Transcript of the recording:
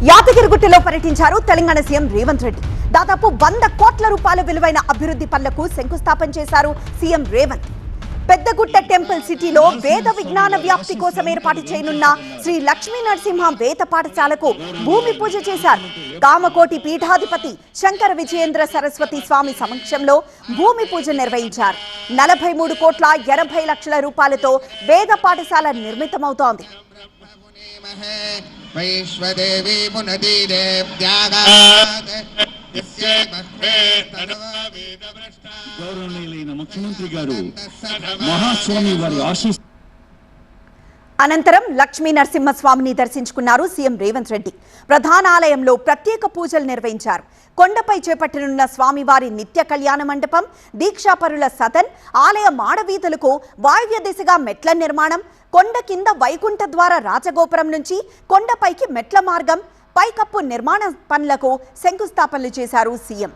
యాదగిరిగుట్టలో పర్యటించారు తెలంగాణ సీఎం రేవంత్ రెడ్డి. దాదాపు 100 కోట్ల రూపాయల విలువైన అభివృద్ధి పనులకు శంకుస్థాపన చేశారు సీఎం రేవంత్. పెద్దగుట్ట టెంపుల్ సిటీలో వేద విజ్ఞాన వ్యాప్తి కోసం ఏర్పాటు చేయనున్న శ్రీ లక్ష్మీ నరసింహ వేద పాఠశాలకు భూమి పూజ చేశారు. కామకోటి పీఠాధిపతి శంకర విజయేంద్ర సరస్వతి స్వామి సమక్షంలో భూమి పూజ నిర్వహించారు. 43 కోట్ల 80 లక్షల రూపాయలతో వేద పాఠశాల నిర్మితమవుతోంది. వైశ్వదేవి గౌరవనీయులైన ముఖ్యమంత్రి గారు మహాస్వామి వారి ఆశీస్. అనంతరం లక్ష్మీ నరసింహస్వామిని దర్శించుకున్నారు సీఎం రేవంత్ రెడ్డి. ప్రధాన ఆలయంలో ప్రత్యేక పూజలు నిర్వహించారు. కొండపై చేపట్టనున్న స్వామివారి నిత్య కళ్యాణ మండపం, దీక్షాపరుల సదన్, ఆలయ మాడవీధులకు వాయువ్య దిశగా మెట్ల నిర్మాణం, కొండ కింద వైకుంఠ ద్వార రాజగోపురం నుంచి కొండపైకి మెట్ల మార్గం, పైకప్పు నిర్మాణ పనులకు శంకుస్థాపనలు చేశారు సీఎం.